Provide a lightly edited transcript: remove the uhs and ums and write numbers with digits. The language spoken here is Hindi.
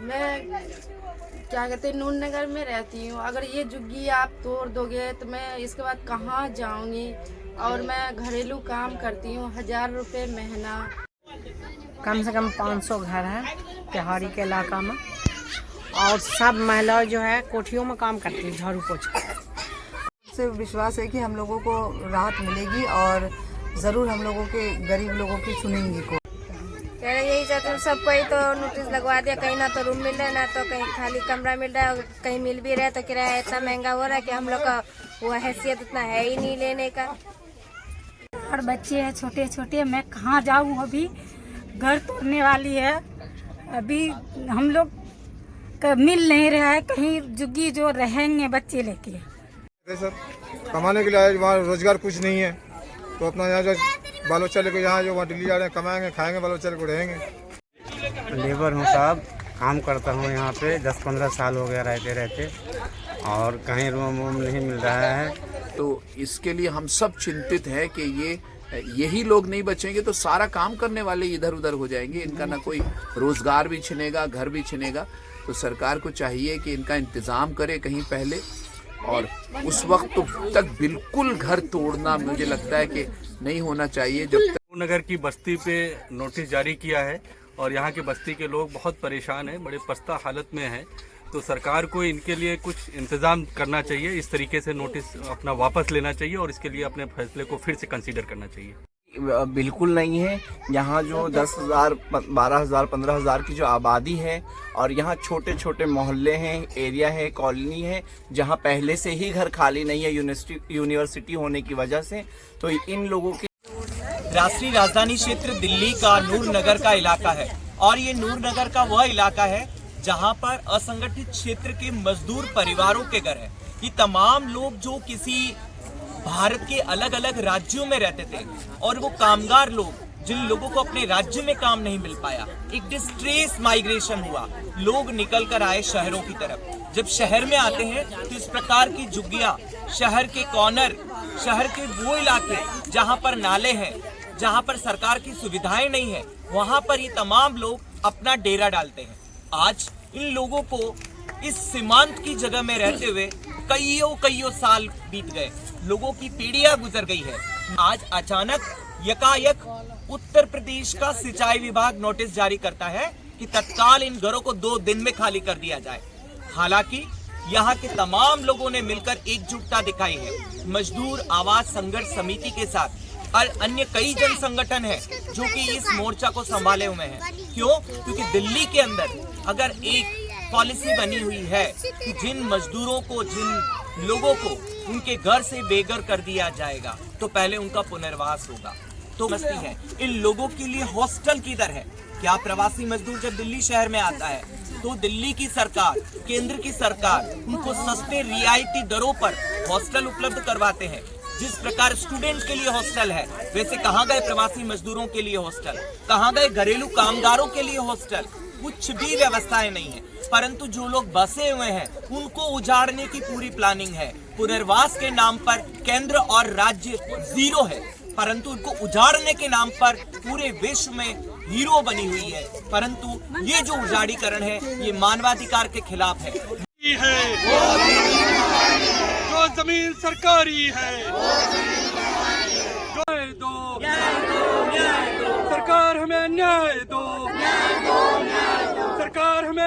मैं क्या कहते हैं नूर नगर में रहती हूँ। अगर ये झुग्गी आप तोड़ दोगे तो मैं इसके बाद कहाँ जाऊँगी। और मैं घरेलू काम करती हूँ, 1000 रुपये महीना। कम से कम 500 घर है पहाड़ी के इलाका में, और सब महिलाएं जो है कोठियों में काम करती है, झाड़ू पोछा। से विश्वास है कि हम लोगों को राहत मिलेगी और ज़रूर हम लोगों के गरीब लोगों की सुनेंगी को। यही चाहते हैं सब कोई तो नोटिस लगवा दिया, कहीं ना तो रूम मिल रहा है ना तो कहीं खाली कमरा मिल रहा है, और कहीं मिल भी रहा है तो किराया इतना महंगा हो रहा है कि हम लोग का वो हैसियत इतना है ही नहीं लेने का। और बच्चे हैं छोटे छोटे, मैं कहाँ जाऊँ, अभी घर तोड़ने वाली है। अभी हम लोग मिल नहीं रहा है कहीं झुग्गी जो रहेंगे बच्चे लेके। सर कमाने के लिए आए, वहाँ रोजगार कुछ नहीं है, तो अपना यहाँ जो बाल बच्चा लेकर यहाँ जो वहाँ दिल्ली जा रहे हैं, कमाएंगे खाएंगे, बाल बच्चा लेकर रहेंगे। लेबर हूँ साहब, काम करता हूँ यहाँ पे 10-15 साल हो गया रहते रहते, और कहीं रूम वूम नहीं मिल रहा है। तो इसके लिए हम सब चिंतित हैं कि यही लोग नहीं बचेंगे तो सारा काम करने वाले इधर उधर हो जाएंगे, इनका ना कोई रोजगार भी छिनेगा, घर भी छिनेगा। तो सरकार को चाहिए कि इनका इंतजाम करे कहीं पहले, और उस वक्त तक बिल्कुल घर तोड़ना मुझे लगता है कि नहीं होना चाहिए जब तक। नगर की बस्ती पे नोटिस जारी किया है और यहाँ की बस्ती के लोग बहुत परेशान हैं, बड़े पस्ता हालत में हैं। तो सरकार को इनके लिए कुछ इंतजाम करना चाहिए, इस तरीके से नोटिस अपना वापस लेना चाहिए और इसके लिए अपने फैसले को फिर से कंसीडर करना चाहिए। बिल्कुल नहीं है। यहाँ जो 10,000, 12,000, 15,000 की जो आबादी है, और यहाँ छोटे छोटे मोहल्ले हैं, एरिया है, कॉलोनी है, जहाँ पहले से ही घर खाली नहीं है यूनिवर्सिटी होने की वजह से। तो इन लोगों के राष्ट्रीय राजधानी क्षेत्र दिल्ली का नूर नगर का इलाका है, और ये नूर नगर का वह इलाका है जहाँ पर असंगठित क्षेत्र के मजदूर परिवारों के घर है। ये तमाम लोग जो किसी भारत के अलग अलग राज्यों में रहते थे, और वो कामगार लोग जिन लोगों को अपने राज्य में काम नहीं मिल पाया, एक डिस्ट्रेस माइग्रेशन हुआ, लोग निकल कर आए शहरों की तरफ। जब शहर में आते हैं तो इस प्रकार की झुग्गियां, शहर के कॉर्नर, शहर के वो इलाके जहां पर नाले हैं, जहां पर सरकार की सुविधाएं नहीं है, वहां पर ये तमाम लोग अपना डेरा डालते हैं। आज इन लोगों को इस सीमांत की जगह में रहते हुए कईयों साल बीत गए, लोगों की पीढ़ियां गुजर गई है। आज अचानक यकायक उत्तर प्रदेश का सिंचाई विभाग नोटिस जारी करता है कि तत्काल इन घरों को 2 दिन में खाली कर दिया जाए। हालांकि यहाँ के तमाम लोगों ने मिलकर एकजुटता दिखाई है। मजदूर आवाज संघर्ष समिति के साथ और अन्य कई जन संगठन है जो कि इस मोर्चा को संभाले हुए हैं। क्यों? क्योंकि दिल्ली के अंदर अगर एक पॉलिसी बनी हुई है कि जिन मजदूरों को, जिन लोगों को उनके घर से बेघर कर दिया जाएगा तो पहले उनका पुनर्वास होगा। तो मस्ती है इन लोगों के लिए हॉस्टल किधर है? क्या प्रवासी मजदूर जब दिल्ली शहर में आता है तो दिल्ली की सरकार, केंद्र की सरकार उनको सस्ते रियायती दरों पर हॉस्टल उपलब्ध करवाते हैं। जिस प्रकार स्टूडेंट के लिए हॉस्टल है, वैसे कहाँ गए प्रवासी मजदूरों के लिए हॉस्टल? कहाँ गए घरेलू कामगारों के लिए हॉस्टल? कुछ भी व्यवस्थाएं नहीं है। परंतु जो लोग बसे हुए हैं उनको उजाड़ने की पूरी प्लानिंग है। पुनर्वास के नाम पर केंद्र और राज्य जीरो है, परंतु उनको उजाड़ने के नाम पर पूरे विश्व में हीरो बनी हुई है। परंतु ये जो उजाड़ीकरण है ये मानवाधिकार के खिलाफ है। जो जमीन सरकारी है